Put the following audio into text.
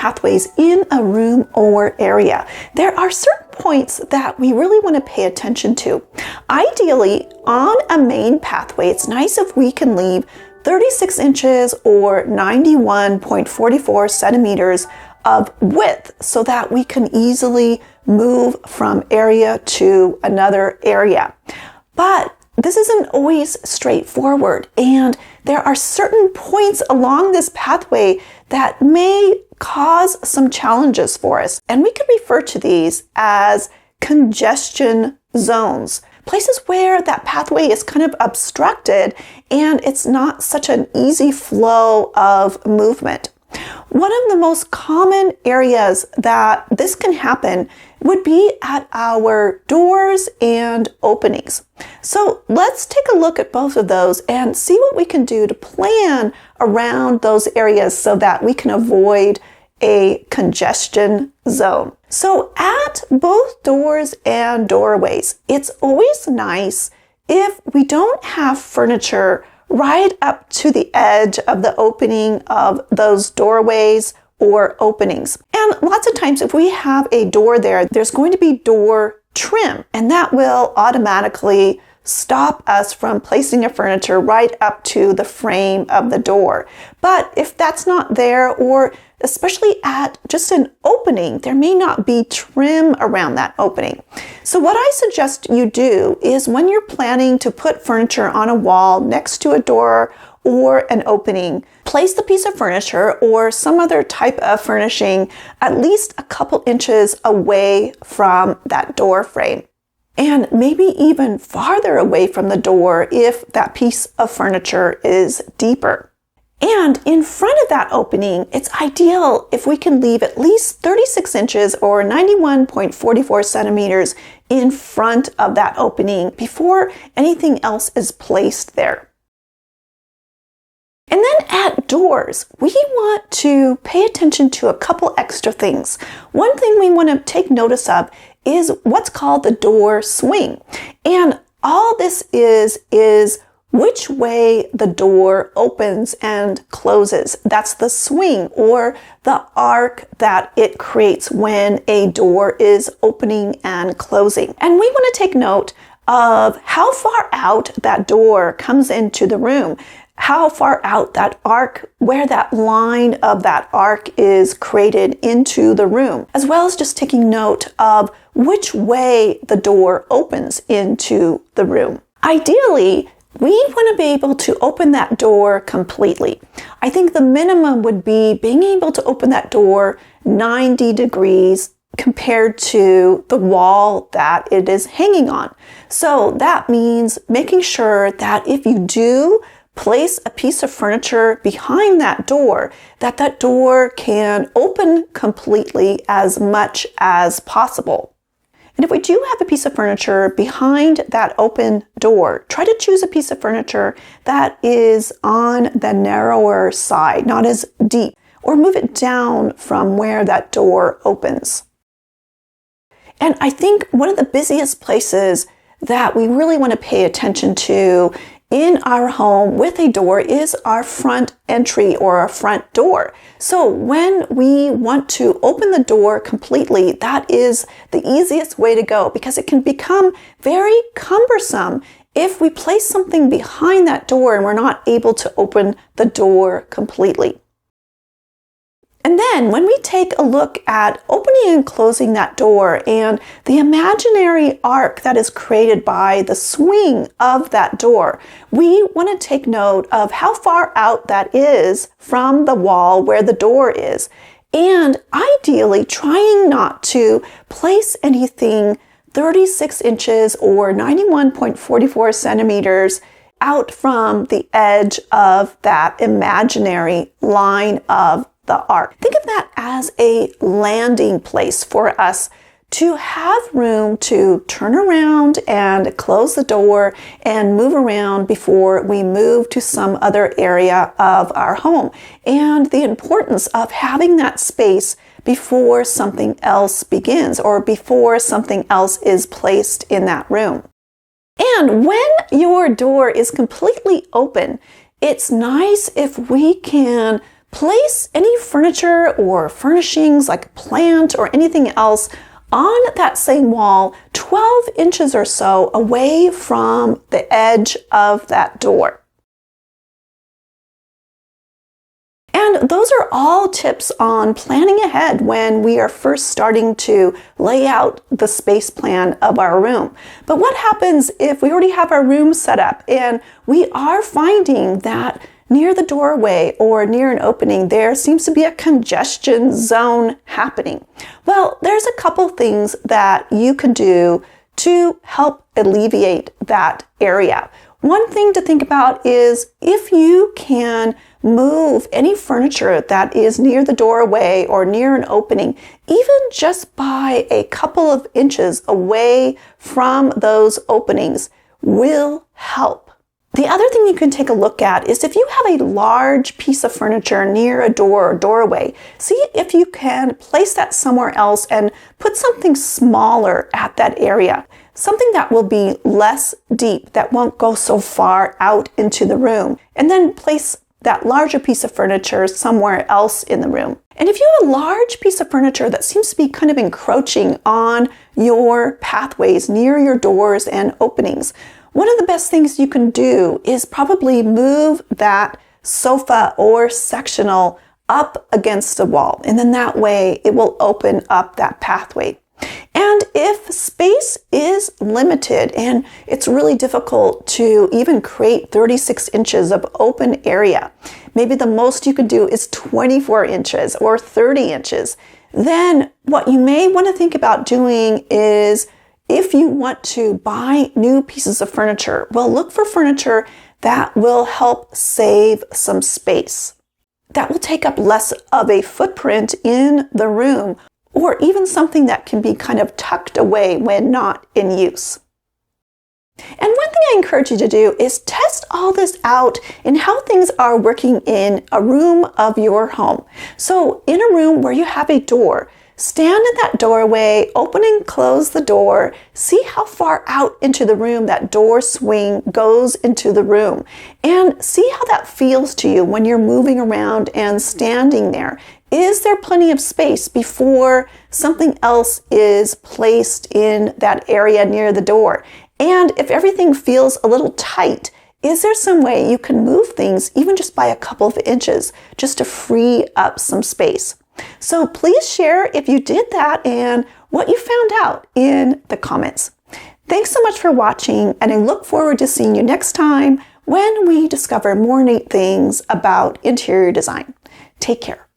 pathways in a room or area, there are certain points that we really want to pay attention to. Ideally, on a main pathway, it's nice if we can leave 36 inches or 91.44 centimeters of width so that we can easily move from area to another area. But this isn't always straightforward, and there are certain points along this pathway that may cause some challenges for us. And we can refer to these as congestion zones. Places where that pathway is kind of obstructed and it's not such an easy flow of movement. One of the most common areas that this can happen would be at our doors and openings. So let's take a look at both of those and see what we can do to plan around those areas so that we can avoid a congestion zone. So at both doors and doorways, it's always nice if we don't have furniture right up to the edge of the opening of those doorways or openings. And lots of times if we have a door there, there's going to be door trim, and that will automatically stop us from placing a furniture right up to the frame of the door. But if that's not there, or especially at just an opening, there may not be trim around that opening. So what I suggest you do is when you're planning to put furniture on a wall next to a door or an opening, place the piece of furniture or some other type of furnishing at least a couple inches away from that door frame. And maybe even farther away from the door if that piece of furniture is deeper. And in front of that opening, it's ideal if we can leave at least 36 inches or 91.44 centimeters in front of that opening before anything else is placed there. And then at doors, we want to pay attention to a couple extra things. One thing we want to take notice of is what's called the door swing. And all this is which way the door opens and closes. That's the swing or the arc that it creates when a door is opening and closing. And we want to take note of how far out that door comes into the room, how far out that arc, where that line of that arc is created into the room, as well as just taking note of which way the door opens into the room. Ideally, we want to be able to open that door completely. I think the minimum would be being able to open that door 90 degrees compared to the wall that it is hanging on. So that means making sure that if you do place a piece of furniture behind that door, that door can open completely as much as possible. And if we do have a piece of furniture behind that open door, try to choose a piece of furniture that is on the narrower side, not as deep, or move it down from where that door opens. And I think one of the busiest places that we really want to pay attention to in our home with a door is our front entry or our front door. So when we want to open the door completely, that is the easiest way to go because it can become very cumbersome if we place something behind that door and we're not able to open the door completely. And then when we take a look at opening and closing that door and the imaginary arc that is created by the swing of that door, we want to take note of how far out that is from the wall where the door is. And ideally trying not to place anything 36 inches or 91.44 centimeters out from the edge of that imaginary line of the arc. Think of that as a landing place for us to have room to turn around and close the door and move around before we move to some other area of our home. And the importance of having that space before something else begins or before something else is placed in that room. And when your door is completely open, it's nice if we can place any furniture or furnishings like a plant or anything else on that same wall 12 inches or so away from the edge of that door. And those are all tips on planning ahead when we are first starting to lay out the space plan of our room. But what happens if we already have our room set up and we are finding that near the doorway or near an opening there seems to be a congestion zone happening? Well, there's a couple things that you can do to help alleviate that area. One thing to think about is if you can move any furniture that is near the doorway or near an opening, even just by a couple of inches away from those openings, will help. The other thing you can take a look at is if you have a large piece of furniture near a door or doorway, see if you can place that somewhere else and put something smaller at that area. Something that will be less deep, that won't go so far out into the room, and then place that larger piece of furniture somewhere else in the room. And if you have a large piece of furniture that seems to be kind of encroaching on your pathways near your doors and openings, one of the best things you can do is probably move that sofa or sectional up against a wall. And then that way it will open up that pathway. And if space is limited and it's really difficult to even create 36 inches of open area, maybe the most you could do is 24 inches or 30 inches, then what you may want to think about doing is if you want to buy new pieces of furniture, well, look for furniture that will help save some space, that will take up less of a footprint in the room, or even something that can be kind of tucked away when not in use. And one thing I encourage you to do is test all this out in how things are working in a room of your home. So in a room where you have a door, stand at that doorway, open and close the door, see how far out into the room that door swing goes into the room, and see how that feels to you when you're moving around and standing there. Is there plenty of space before something else is placed in that area near the door? And if everything feels a little tight, is there some way you can move things even just by a couple of inches just to free up some space? So please share if you did that and what you found out in the comments. Thanks so much for watching, and I look forward to seeing you next time when we discover more neat things about interior design. Take care.